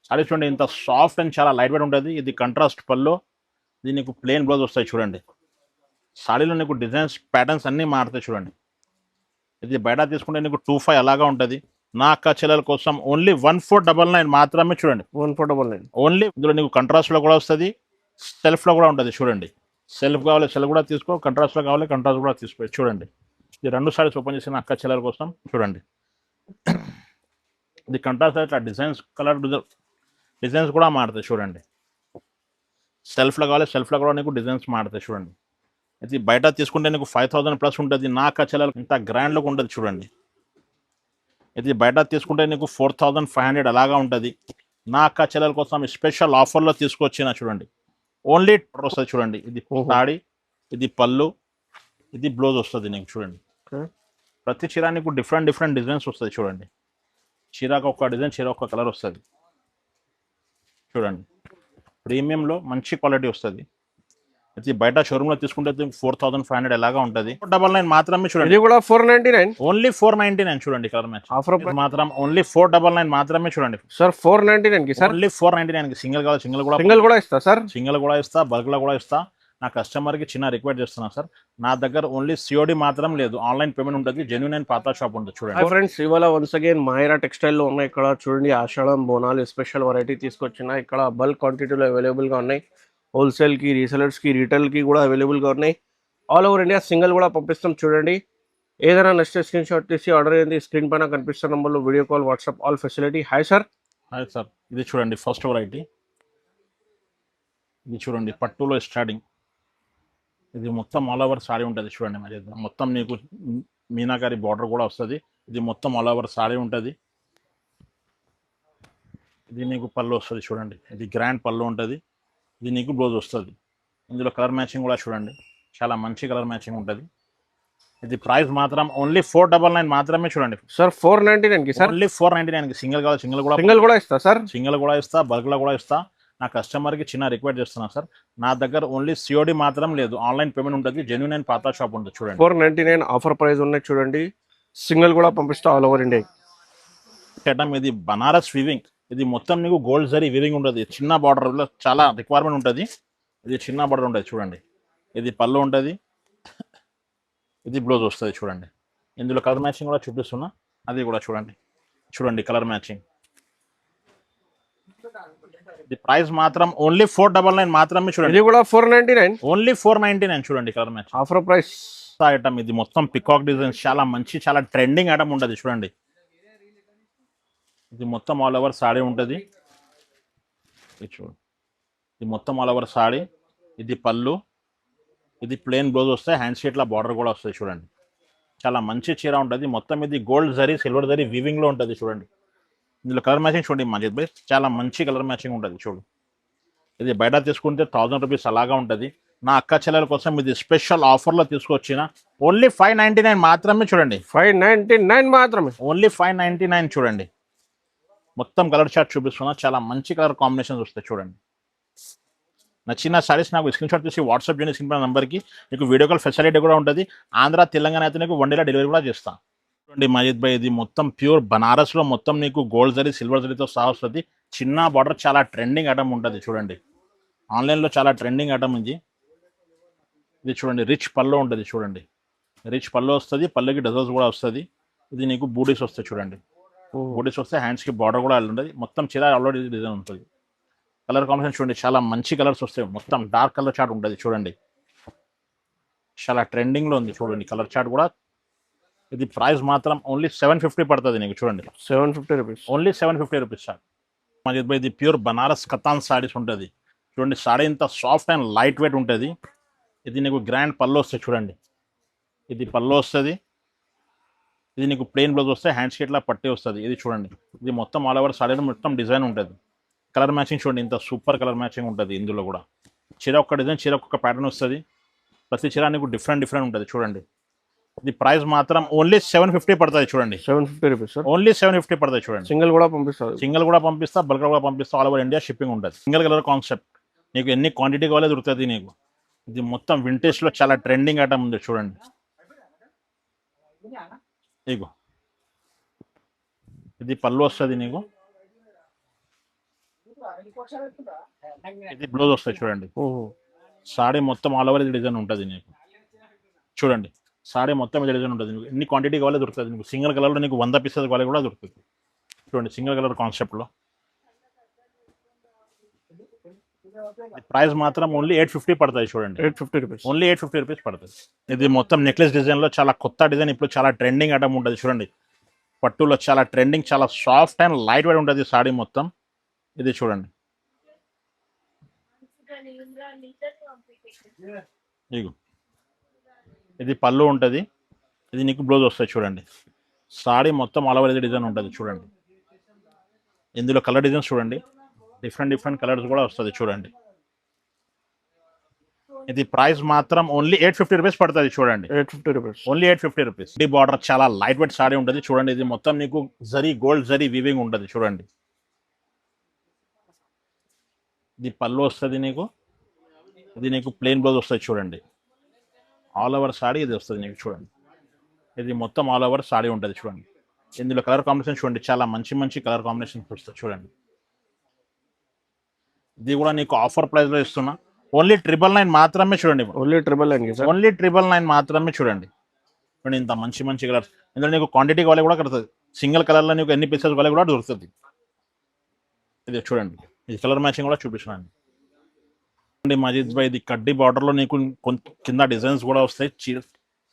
Sorry చూడండి ఇంత soft and చాలా లైట్ వెయిట్ ఉంటుంది. ఇది కంట్రాస్ట్ పళ్ళు, ఇది నీకు ప్లెయిన్ బ్లౌజ్ వస్తాయి చూడండి. సాడీలో నీకు డిజైన్స్ ప్యాటర్న్స్ అన్నీ మారుతాయి చూడండి. ఇది బయట తీసుకుంటే నీకు 25 అలాగా ఉంటుంది. నా అక్క చెల్లెల కోసం ఓన్లీ 1499 మాత్రమే చూడండి. 1499. ఓన్లీ ఇందులో నీకు కంట్రాస్ట్లో కూడా వస్తుంది, సెల్ఫ్లో కూడా ఉంటుంది చూడండి. సెల్ఫ్ కావాలి సెల్ఫ్ కూడా తీసుకో, కంట్రాస్ట్లో కావాలి కంట్రాస్ట్ కూడా తీసుకో చూడండి. ఇది 2 సారీస్ ఓపెన్ చేసిన అక్క చెల్లెల కోసం చూడండి. ఇది కంట్రాస్ట్ ఇట్లా డిజైన్స్ కలర్ డిజైన్స్ కూడా మారుతాయి చూడండి. సెల్ఫ్లో కావాలి సెల్ఫ్లో కూడా నీకు డిజైన్స్ మారుతాయి చూడండి. ఇది బయట తీసుకుంటే నీకు 5000 ప్లస్ ఉంటుంది. నా అక్క చెల్లెలు ఇంత గ్రాండ్గా ఉంటుంది చూడండి. ఇది బయట తీసుకుంటే నీకు 4500 అలాగా ఉంటుంది. నా అక్క చెల్లెల కోసం స్పెషల్ ఆఫర్లో తీసుకొచ్చిన చూడండి. ఓన్లీ వస్తుంది చూడండి. ఇది సాడీ, ఇది పళ్ళు, ఇది బ్లౌజ్ వస్తుంది నీకు చూడండి. ప్రతి చీర నీకు డిఫరెంట్ డిఫరెంట్ డిజైన్స్ వస్తుంది చూడండి. చీరకు ఒక డిజైన్, చీర ఒక కలర్ వస్తుంది చూడండి. ప్రీమియంలో మంచి క్వాలిటీ వస్తుంది. ఇది బయట షోరూమ్ లో తీసుకుంటే 4500 ఎలాగా ఉంటుంది. 499 మాత్రమే చూడండి. ఇది కూడా 499. ఓన్లీ 499 చూడండి. కలర్ మ్యాచ్ ఆఫర్ మాత్రం ఓన్లీ 499 మాత్రమే చూడండి. సార్ 499 కి సార్ ఓన్లీ 499 కి సింగిల్ కావాలి సింగిల్ కూడా ఇస్తా సార్. సింగిల్ కూడా ఇస్తా, బల్క్ లో కూడా ఇస్తా. నా కస్టమర్ కి చిన్న రిక్వెస్ట్ చేస్తున్నా సార్, నా దగ్గర ఓన్లీ సిఓడి మాత్రం లేదు, ఆన్లైన్ పేమెంట్ ఉంటుంది. జెన్యూన్ అండ్ పాత షాప్ ఉంటుంది చూడండి. హాయ్ ఫ్రెండ్స్, ఇవాళ వన్స్ అగైన్ మాహిరా టెక్స్టైల్ లో ఉన్నాయి. ఇక్కడ చూడండి ఆషాఢం బోనాలు స్పెషల్ వెరైటీ తీసుకొచ్చిన. ఇక్కడ బల్క్ క్వాంటిటీలో అవైలబుల్ గా ఉన్నాయి. హోల్సేల్ కి, రీసెలర్స్ కి, రీటైల్ కి కూడా అవైలబుల్ గా ఉన్నాయి. ఆల్ ఓవర్ ఇండియా సింగిల్ కూడా పంపిస్తాం చూడండి. ఏదైనా నచ్చితే స్క్రీన్ షాట్ తీసి ఆర్డర్ అయింది. స్క్రీన్ పైన కనిపిస్తున్న నంబర్లో video call, WhatsApp all facility. Hi sir. Hi sir. ఇది చూడండి ఫస్ట్ వెరైటీ. ఇది చూడండి పట్టులో స్టార్టింగ్. ఇది మొత్తం ఆల్ ఓవర్ సారీ ఉంటుంది చూడండి. మరి మొత్తం నీకు మీనాకారి బార్డర్ కూడా వస్తుంది. ఇది మొత్తం ఆల్ ఓవర్ సారీ ఉంటుంది. ఇది నీకు పళ్ళు వస్తుంది చూడండి. ఇది గ్రాండ్ పళ్ళు ఉంటుంది. ఇది నీకు బ్లౌజ్ వస్తుంది. ఇందులో కలర్ మ్యాచింగ్ కూడా చూడండి, చాలా మంచి కలర్ మ్యాచింగ్ ఉంటుంది. ఇది ప్రైస్ మాత్రం ఓన్లీ 499 మాత్రమే చూడండి. సార్ 499 కి సార్. ఓన్లీ 499 కి సింగిల్ కావాలి సింగిల్ కూడా ఇస్తా సార్. సింగిల్ కూడా ఇస్తా, బల్క్ లో కూడా ఇస్తా. నా కస్టమర్ కి చిన్న రిక్వెస్ట్ చేస్తున్నా సార్, నా దగ్గర ఓన్లీ సిఓడి మాత్రం లేదు, ఆన్లైన్ పేమెంట్ ఉంటుంది. జెన్యూన్ అండ్ పాత షాప్ ఉంటుంది చూడండి. 499 ఆఫర్ ప్రైస్ ఉన్నాయి చూడండి. సింగిల్ కూడా పంపిస్తా ఆల్ ఓవర్ ఇండియా. ఇది బనారస్ వీవింగ్. ఇది మొత్తం నీకు గోల్డ్ జరీ వీవింగ్ ఉంటుంది. చిన్న బార్డర్ లో చాలా రిక్వైర్మెంట్ ఉంటుంది. ఇది చిన్న బార్డర్ ఉంటుంది చూడండి. ఇది పళ్ళు ఉంటుంది, ఇది బ్లౌజ్ వస్తుంది చూడండి. ఇందులో కలర్ మ్యాచింగ్ కూడా చూపిస్తున్నా, అది కూడా చూడండి. చూడండి కలర్ మ్యాచింగ్. ఇది ప్రైస్ మాత్రం ఓన్లీ 499 మాత్రమే చూడండి. ఇది కూడా 499. ఓన్లీ 499 చూడండి colour match. Offer price item. ఇది మొత్తం పికాక్ డిజైన్, చాలా మంచి చాలా ట్రెండింగ్ ఐటమ్ ఉంటుంది చూడండి. ఇది మొత్తం ఆల్ ఓవర్ సాడీ ఉంటుంది. ఇది చూడండి, ఇది మొత్తం ఆల్ ఓవర్ సాడీ. ఇది పళ్ళు, ఇది ప్లెయిన్ బ్లౌజ్ వస్తాయి. హ్యాండ్ షీట్ల బార్డర్ కూడా వస్తుంది చూడండి. చాలా మంచి చీర ఉంటుంది. మొత్తం ఇది gold zari, silver zari weaving లో ఉంటుంది చూడండి. ఇందులో కలర్ మ్యాచింగ్ చూడండి మజిద్ భాయ్, చాలా మంచి కలర్ మ్యాచింగ్ ఉంటుంది చూడు. ఇది బయట తీసుకుంటే 1000 రూపీస్ అలాగా ఉంటుంది. నా అక్క చెల్లెల కోసం ఇది స్పెషల్ ఆఫర్లో తీసుకొచ్చిన. ఓన్లీ 599 మాత్రమే చూడండి. 599 మాత్రమే. ఓన్లీ 599 చూడండి. మొత్తం కలర్ చార్ట్ చూపిస్తున్నా, చాలా మంచి కలర్ కాంబినేషన్స్ వస్తాయి చూడండి. నచ్చిన సారీస్ నాకు స్క్రీన్ షాట్ తీసి వాట్సాప్ చేయండి. స్క్రీన్ పైన నంబర్కి నీకు వీడియో కాల్ ఫెసిలిటీ కూడా ఉంటుంది. ఆంధ్ర తెలంగాణ అయితే నీకు 1 డేలో డెలివరీ కూడా చేస్తాను చూడండి. మజిద్ భాయ్ ఇది మొత్తం ప్యూర్ బనారస్లో మొత్తం నీకు గోల్డ్ జరీ, సిల్వర్ జరీతో సహా వస్తుంది. చిన్న బార్డర్, చాలా ట్రెండింగ్ ఐటమ్ ఉంటుంది చూడండి. ఆన్లైన్లో చాలా ట్రెండింగ్ ఐటమ్ ఇది. ఇది చూడండి రిచ్ పల్లో ఉంటుంది చూడండి. రిచ్ పల్లో వస్తుంది, పళ్ళుకి డజల్స్ కూడా వస్తుంది. ఇది నీకు బూడీస్ వస్తాయి చూడండి. బూడీస్ వస్తే హ్యాండ్స్కి బార్డర్ కూడా ఉంటుంది. మొత్తం చీర ఆల్రెడీ డిజైన్ ఉంటుంది. కలర్ కాంబినేషన్ చూడండి, చాలా మంచి కలర్స్ వస్తాయి. మొత్తం డార్క్ కలర్ చార్ట్ ఉంటుంది చూడండి. చాలా ట్రెండింగ్లో ఉంది చూడండి కలర్ చార్ట్ కూడా. ఇది ప్రైస్ మాత్రం ఓన్లీ 750 పడుతుంది నీకు చూడండి. 750 rupees. Only 750 rupees sir. Majid bhai ఇది ప్యూర్ బనారస్ కతాన్ సారీస్ ఉంటుంది చూడండి. సారీ ఇంత సాఫ్ట్ అండ్ లైట్ వెయిట్ ఉంటుంది. ఇది నీకు గ్రాండ్ పళ్ళు వస్తుంది చూడండి. ఇది పళ్ళు వస్తుంది. ఇది నీకు ప్లెయిన్ బ్లౌజ్ వస్తే హ్యాండ్ షీట్లా పట్టి వస్తుంది. ఇది చూడండి, ఇది మొత్తం ఆల్ ఓవర్ సారీ మొత్తం డిజైన్ ఉంటుంది. కలర్ మ్యాచింగ్ చూడండి, ఇంత సూపర్ కలర్ మ్యాచింగ్ ఉంటుంది. ఇందులో కూడా చీర ఒక్క డిజైన్, చీర ఒక్క ప్యాటర్న్ వస్తుంది. ప్రతి చీర నీకు డిఫరెంట్ డిఫరెంట్ ఉంటుంది చూడండి. ఇది ప్రైస్ మాత్రం ఓన్లీ 750 పడుతుంది చూడండి. 750 రూపీస్ సార్. ఓన్లీ 750 పడుతుంది చూడండి. సింగిల్ కూడా పంపిస్తారు. సింగిల్ కూడా పంపిస్తా, బల్క్ కూడా పంపిస్తా. ఆల్ ఓవర్ ఇండియా షిప్పింగ్ ఉంటుంది. సింగిల్ కలర్ కాన్సెప్ట్, నీకు ఎన్ని క్వాంటిటీ కావాలో దొరుకుతుంది నీకు. ఇది మొత్తం వింటేజ్లో చాలా ట్రెండింగ్ ఐటమ్ ఉంది చూడండి. ఇగో ఇది పళ్ళు వస్తుంది నీకు. ఇది బ్లౌజ్ వస్తాయి చూడండి. సాడీ మొత్తం ఆల్ ఓవర్ ఇది డిజైన్ ఉంటుంది నీకు. చూడండి సాడీ మొత్తం ఇది డిజైన్ ఉంటుంది. నీకు ఎన్ని క్వాంటిటీ కావాలో దొరుకుతుంది. నీకు సింగిల్ కలర్లో నీకు 100 పీసెస్ కావాలి కూడా దొరుకుతుంది. చూడండి సింగిల్ కలర్ కాన్సెప్ట్లో. ప్రైస్ మాత్రం ఓన్లీ 850 పడుతుంది చూడండి. 850 రూపీస్. ఓన్లీ 850 రూపీస్ పడుతుంది. ఇది మొత్తం నెక్లెస్ డిజైన్లో చాలా కొత్త డిజైన్, ఇప్పుడు చాలా ట్రెండింగ్ ఐటమ్ ఉంటుంది చూడండి. పట్టులో చాలా ట్రెండింగ్, చాలా సాఫ్ట్ అండ్ లైట్ వెయిట్ ఉంటుంది సాడీ మొత్తం. ఇది చూడండి. ఇగో ఇది పళ్ళు ఉంటుంది. ఇది నీకు బ్లౌజ్ వస్తుంది చూడండి. సాడీ మొత్తం ఆల్ ఓవర్ ఇది డిజైన్ ఉంటుంది చూడండి. ఇందులో కలర్ డిజైన్స్ చూడండి, డిఫరెంట్ కలర్స్ కూడా వస్తుంది చూడండి. ఇది ప్రైస్ మాత్రం ఓన్లీ 850 రూపీస్ పడుతుంది చూడండి. 850 రూపీస్. Only 850 rupees. ఈ బార్డర్ చాలా లైట్ వెయిట్ సాడీ ఉంటుంది చూడండి. ఇది మొత్తం నీకు జరీ గోల్డ్ జరీ వీవింగ్ ఉంటుంది చూడండి. ఇది పళ్ళు వస్తుంది నీకు. ఇది నీకు ప్లెయిన్ బ్లౌజ్ వస్తుంది చూడండి. ఆల్ ఓవర్ సాడీ ఇది వస్తుంది నీకు చూడండి. ఇది మొత్తం ఆల్ ఓవర్ సాడీ ఉంటుంది చూడండి. ఇందులో కలర్ కాంబినేషన్ చూడండి, చాలా మంచి కలర్ కాంబినేషన్స్ వస్తుంది చూడండి. ఇది కూడా నీకు ఆఫర్ ప్రైస్లో ఇస్తున్నా. ఓన్లీ 999 మాత్రమే చూడండి. Only 999 sir. ఓన్లీ 999 మాత్రమే చూడండి. చూడండి ఇంత మంచి కలర్స్. ఇందులో నీకు క్వాంటిటీ కావాలి కూడా కడుతుంది. సింగిల్ కలర్లో నీకు ఎన్ని పీసెస్ కావాలి కూడా దొరుకుతుంది. ఇది చూడండి, ఇది కలర్ మ్యాచింగ్ కూడా చూపిస్తున్నాను. మజీద్ భాయ్ ఇది కడ్డీ బార్డర్లో నీకు కింద డిజైన్స్ కూడా వస్తాయి.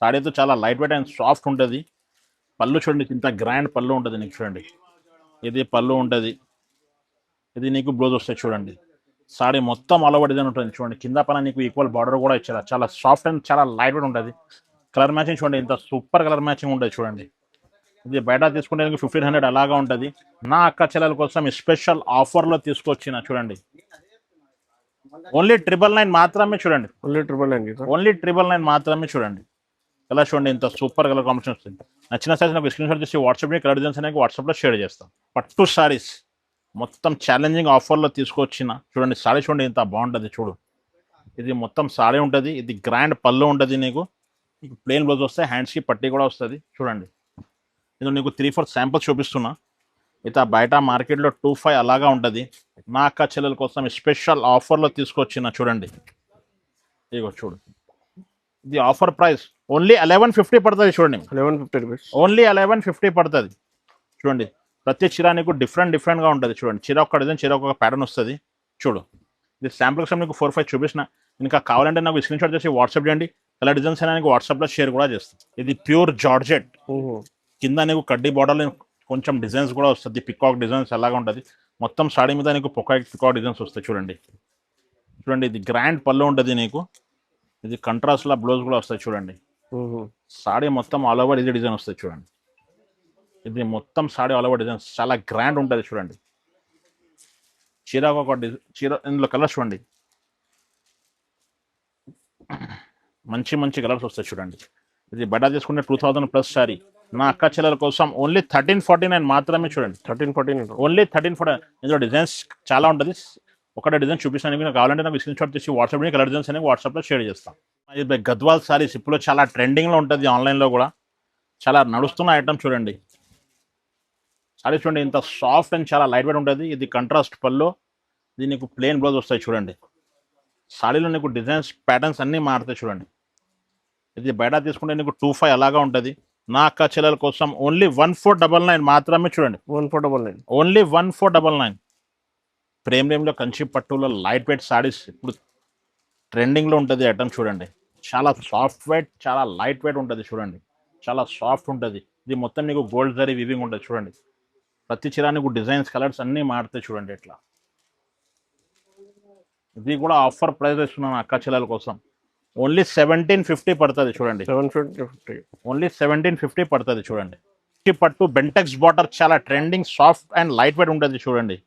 సాడీ అయితే చాలా లైట్ వెయిట్ అండ్ సాఫ్ట్ ఉంటుంది. పళ్ళు చూడండి, ఇంత గ్రాండ్ పళ్ళు ఉంటుంది నీకు చూడండి. ఇది పళ్ళు ఉంటుంది. ఇది నీకు బ్లౌజ్ వస్తాయి చూడండి. సాడీ మొత్తం ఆల్ ఓవర్ డిజైన్ ఉంటుంది చూడండి. కింద పైన నీకు ఈక్వల్ బార్డర్ కూడా ఇచ్చారు. చాలా సాఫ్ట్ అండ్ చాలా లైట్ వెయిట్ ఉంటుంది. కలర్ మ్యాచింగ్ చూడండి, ఇంత సూపర్ కలర్ మ్యాచింగ్ ఉంటుంది చూడండి. ఇది బయట తీసుకుంటే 1500 అలాగా ఉంటుంది. నా అక్క చెల్లెల కోసం స్పెషల్ ఆఫర్లో తీసుకొచ్చిన చూడండి. ఓన్లీ 999 మాత్రమే చూడండి. ఓన్లీ 999 ఓన్లీ 999 మాత్రమే చూడండి. కలర్ చూడండి, ఇంత సూపర్ కలర్ కాంబినేషన్ వస్తుంది. నచ్చిన సైజ్ నాకు స్క్రీన్ షాట్ చేసి వాట్సాప్ కలర్ డిజైన్స్ అనేది వాట్సాప్లో షేర్ చేస్తాం. పట్టు సారీస్ మొత్తం ఛాలెంజింగ్ ఆఫర్లో తీసుకొచ్చిన చూడండి. సారీ చూడండి ఎంత బాగుంటుంది చూడు. ఇది మొత్తం సారీ ఉంటుంది. ఇది గ్రాండ్ పళ్ళు ఉంటుంది నీకు. ప్లెయిన్ బ్లౌజ్ వస్తాయి, హ్యాండ్స్కి పట్టీ కూడా వస్తుంది చూడండి. ఇందులో నీకు 3-4 శాంపుల్స్ చూపిస్తున్నా. ఇత బయట మార్కెట్లో 25 అలాగా ఉంటుంది. నా అక్క చెల్లెల కోసం స్పెషల్ ఆఫర్లో తీసుకొచ్చిన చూడండి. ఇగో చూడు, ఇది ఆఫర్ ప్రైస్ ఓన్లీ 1150 పడుతుంది చూడండి. 1150 రూపీస్. ఓన్లీ 1150 పడుతుంది చూడండి. ప్రతి చీర నీకు డిఫరెంట్గా ఉంటుంది చూడండి. చీర ఒక్క డిజైన్, చీర ఒక ప్యాటర్న్ వస్తుంది చూడు. ఇది శాంపుల్ కోసం నీకు 4-5 చూపించిన. ఇంకా కావాలంటే నాకు స్క్రీన్ షాట్ చేసి వాట్సాప్ చేయండి. కలర్ డిజైన్స్ అయినా నీకు వాట్సాప్లో షేర్ కూడా చేస్తాం. ఇది ప్యూర్ జార్జెట్. కింద నీకు కడ్డీ బార్డర్లో కొంచెం డిజైన్స్ కూడా వస్తుంది. పికాక్ డిజైన్స్ ఎలాగా ఉంటుంది. మొత్తం సాడీ మీద నీకు పికాక్ డిజైన్స్ వస్తాయి చూడండి. చూడండి ఇది గ్రాండ్ పళ్ళు ఉంటుంది నీకు. ఇది కంట్రాస్ట్లా బ్లౌజ్ కూడా వస్తాయి చూడండి. సాడీ మొత్తం ఆల్ ఓవర్ ఇది డిజైన్ వస్తుంది చూడండి. ఇది మొత్తం సాడీ ఆల్ ఓవర్ డిజైన్స్ చాలా గ్రాండ్ ఉంటుంది చూడండి. చీర ఒక చీర ఇందులో కలర్స్ చూడండి, మంచి కలర్స్ వస్తాయి చూడండి. ఇది బయట తీసుకుంటే 2000+ సారీ. నా అక్క చెల్లెల కోసం ఓన్లీ 1349 మాత్రమే చూడండి. 1349 ఓన్లీ 1349. ఇందులో డిజైన్స్ చాలా ఉంటుంది. ఒకటే డిజైన్ చూపిస్తాను. నాకు కావాలంటే నాకు స్క్రీన్ షాట్ తీసి వాట్సాప్ కలర్ డిజైన్స్ అనేవి వాట్సాప్లో షేర్ చేస్తాం. ఇది గద్వాల్ సారీస్ ఇప్పుడు చాలా ట్రెండింగ్లో ఉంటుంది. ఆన్లైన్లో కూడా చాలా నడుస్తున్న ఐటమ్ చూడండి. సారీ చూడండి, ఇంత సాఫ్ట్ అండ్ చాలా లైట్ వెయిట్ ఉంటుంది. ఇది కంట్రాస్ట్ పళ్ళు. ఇది నీకు ప్లెయిన్ బ్లౌజ్ వస్తాయి చూడండి. సారీలో నీకు డిజైన్స్ ప్యాటర్న్స్ అన్నీ మారుతాయి చూడండి. ఇది బయట తీసుకుంటే నీకు 25 అలాగా ఉంటుంది. నా అక్క చెల్లెల కోసం ఓన్లీ 1499 మాత్రమే చూడండి. 1499. ఓన్లీ 1499. ప్రేమ్లో కంచి పట్టులో లైట్ వెయిట్ సారీస్ ఇప్పుడు ట్రెండింగ్లో ఉంటుంది ఐటమ్ చూడండి. చాలా సాఫ్ట్ వెయిట్, చాలా లైట్ వెయిట్ ఉంటుంది చూడండి. చాలా సాఫ్ట్ ఉంటుంది. ఇది మొత్తం నీకు గోల్డ్ జరీ వీవింగ్ ఉంటుంది చూడండి. ప్రతి చీర నీకు డిజైన్స్ కలర్స్ అన్నీ మారుతాయి చూడండి. ఇట్లా ఇది కూడా ఆఫర్ ప్రైస్ ఇస్తున్నాను అక్క చెల్లెల కోసం. ఓన్లీ 1750 పడుతుంది చూడండి. 750. ఓన్లీ 1750 పడుతుంది చూడండి. పట్టు బెంటెక్స్ బార్డర్ చాలా trending, soft and light weight ఉంటుంది చూడండి.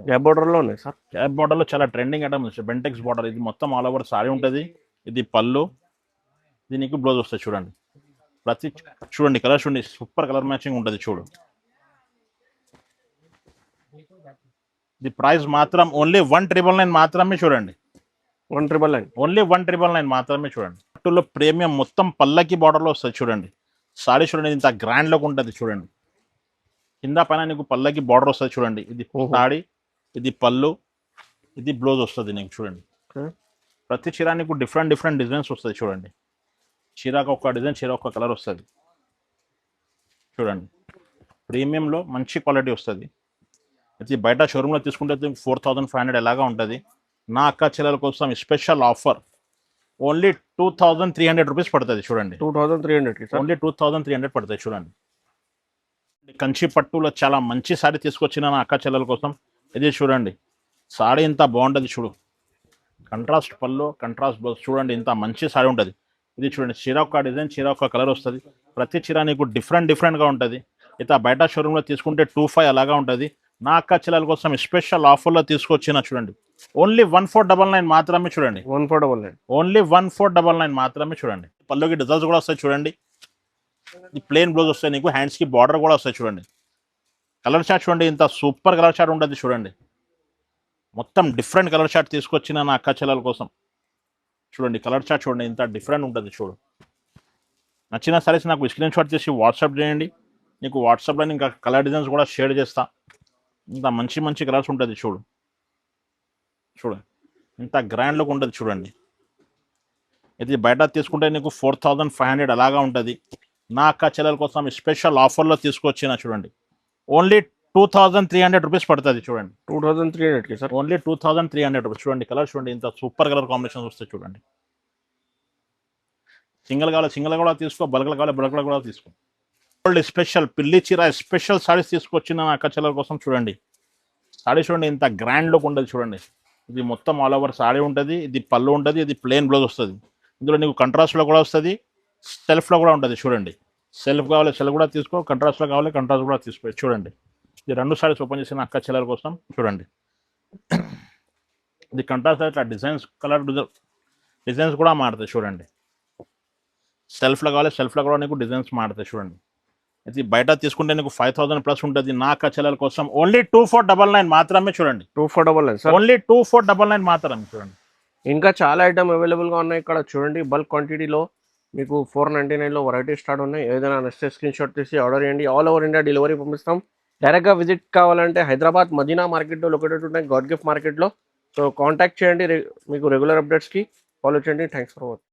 గ్యాప్ బార్డర్లో ఉన్నాయి సార్. గ్యాప్ బార్డర్లో చాలా ట్రెండింగ్ ఐటమ్ బెంటెక్స్ బార్డర్. ఇది మొత్తం ఆల్ ఓవర్ సారీ ఉంటుంది. ఇది పళ్ళు. ఇది నీకు బ్లౌజ్ వస్తుంది చూడండి. ప్రతి చూడండి కలర్ చూడండి, సూపర్ కలర్ మ్యాచింగ్ ఉంటుంది చూడు. ఇది ప్రైస్ మాత్రం ఓన్లీ 1999 మాత్రమే చూడండి. 1999. ఓన్లీ 1999 మాత్రమే చూడండి. పట్టులో ప్రీమియం మొత్తం పల్లకి బార్డర్లో వస్తుంది చూడండి. సారీ చూడండి ఇంత గ్రాండ్ లుక్ ఉంటుంది చూడండి. కింద పైన నీకు పళ్ళకి బార్డర్ వస్తుంది చూడండి. ఇది ఓహో. సారీ, ఇది పళ్ళు, ఇది బ్లౌజ్ వస్తుంది నీకు చూడండి. ఓకే. ప్రతి చీర నీకు డిఫరెంట్ డిఫరెంట్ డిజైన్స్ వస్తుంది చూడండి. చీరకు ఒక డిజైన్, చీర ఒక కలర్ వస్తుంది చూడండి. ప్రీమియంలో మంచి క్వాలిటీ వస్తుంది. ఇది బయట షోరూంలో తీసుకుంటే 4500 ఎలాగా ఉంటుంది. నా అక్క చెల్లెల కోసం స్పెషల్ ఆఫర్ ఓన్లీ 2300 రూపీస్ పడుతుంది చూడండి. 2300కి సార్. ఓన్లీ 2300 పడుతుంది చూడండి. కంచి పట్టులో చాలా మంచి సారీ తీసుకొచ్చిన నా అక్క చెల్లెల కోసం. ఇది చూడండి, సారీ ఇంత బాగుంటుంది చూడు. కంట్రాస్ట్ పళ్ళు, కంట్రాస్ట్ బ్లౌజ్ చూడండి, ఇంత మంచి సారీ ఉంటుంది. ఇది చూడండి, చీర ఒక డిజైన్, చీర ఒక కలర్ వస్తుంది. ప్రతి చీర నీకు డిఫరెంట్గా ఉంటుంది. ఇత బయట షోరూంలో తీసుకుంటే 25 అలాగా ఉంటుంది. నా అక్క చెల్లెల కోసం స్పెషల్ ఆఫర్లో తీసుకొచ్చిన చూడండి. ఓన్లీ 1499 మాత్రమే చూడండి. 1499. ఓన్లీ 1499 మాత్రమే చూడండి. పళ్ళుకి డిజైన్స్ కూడా వస్తాయి చూడండి. ఈ ప్లెయిన్ బ్లౌజ్ వస్తాయి నీకు, హ్యాండ్స్కి బార్డర్ కూడా వస్తాయి చూడండి. కలర్ చార్ట్ చూడండి, ఇంత సూపర్ కలర్ చార్ట్ ఉంటుంది చూడండి. మొత్తం డిఫరెంట్ కలర్ చార్ట్ తీసుకొచ్చిన నా అక్క చెల్లెల కోసం చూడండి. కలర్ చార్ట్ చూడండి, ఇంత డిఫరెంట్ ఉంటుంది చూడు. నచ్చిన సారీస్ నాకు స్క్రీన్ షాట్ చేసి వాట్సాప్ చేయండి. నీకు వాట్సాప్లో ఇంకా కలర్ డిజైన్స్ కూడా షేర్ చేస్తా. ఇంత మంచి మంచి కలర్స్ ఉంటుంది చూడు. చూడండి ఇంత గ్రాండ్ లుక్ ఉంటుంది చూడండి. ఇది బయట తీసుకుంటే నీకు 4500 అలాగా ఉంటుంది. నా అక్క చెల్లెల కోసం స్పెషల్ ఆఫర్లో తీసుకొచ్చిన చూడండి. ఓన్లీ 2300 రూపీస్ పడుతుంది చూడండి. 2300కి సార్. ఓన్లీ 2300 రూపీస్ చూడండి. కలర్ చూడండి, ఇంత సూపర్ కలర్ కాంబినేషన్స్ వస్తాయి చూడండి. సింగిల్ కావాలి సింగిల్ కూడా తీసుకో, బల్క్లు కావాలి బల్క్లు కూడా తీసుకో. గోల్డ్ స్పెషల్ పిల్లి చీర స్పెషల్ సారీస్ తీసుకొచ్చిన నా అక్క చెల్లెల కోసం చూడండి. సారీ చూడండి, ఇంత గ్రాండ్ లుక్ ఉంటుంది చూడండి. ఇది మొత్తం ఆల్ ఓవర్ సారీ ఉంటుంది. ఇది పళ్ళు ఉంటుంది, ఇది ప్లెయిన్ బ్లౌజ్ వస్తుంది. ఇందులో నీకు కంట్రాస్ట్లో కూడా వస్తుంది, సెల్ఫ్లో కూడా ఉంటుంది చూడండి. సెల్ఫ్ కావాలి సెల్ఫ్ కూడా తీసుకో, కంట్రాస్ట్లో కావాలి కంట్రాస్ట్ కూడా తీసుకో చూడండి. ఇది 2 సారీస్ ఓపెన్ చేసిన అక్క చెల్లెల కోసం చూడండి. ఇది కంట్రాస్ట్ ఇట్లా డిజైన్స్ కలర్ డిజైన్స్ కూడా మారుతాయి చూడండి. సెల్ఫ్లో కావాలి సెల్ఫ్లో కూడా నీకు డిజైన్స్ మారుతాయి చూడండి. ఇది బయట తీసుకుంటే నీకు 5000 ప్లస్ ఉంటుంది. నా అక్క చెల్లెల కోసం ఓన్లీ 2499 మాత్రమే చూడండి. 2499 సార్. ఓన్లీ 2499 మాత్రమే చూడండి. ఇంకా చాలా ఐటమ్ అవైలబుల్గా ఉన్నాయి ఇక్కడ చూడండి. బల్క్ క్వాంటిటీలో మీకు 499లో వెరైటీ స్టార్ట్ ఉన్నాయి. ఏదైనా నచ్చితే స్క్రీన్ షాట్ తీసి ఆర్డర్ చేయండి. ఆల్ ఓవర్ ఇండియా డెలివరీ పంపిస్తాం. డైరెక్ట్గా విజిట్ కావాలంటే హైదరాబాద్ మదీనా మార్కెట్లో లొకేటెడ్ ఉన్నాయి, గాడ్ గిఫ్ట్ మార్కెట్లో. సో కాంటాక్ట్ చేయండి. మీకు రెగ్యులర్ అప్డేట్స్కి ఫాలో చేయండి. Thanks for watching.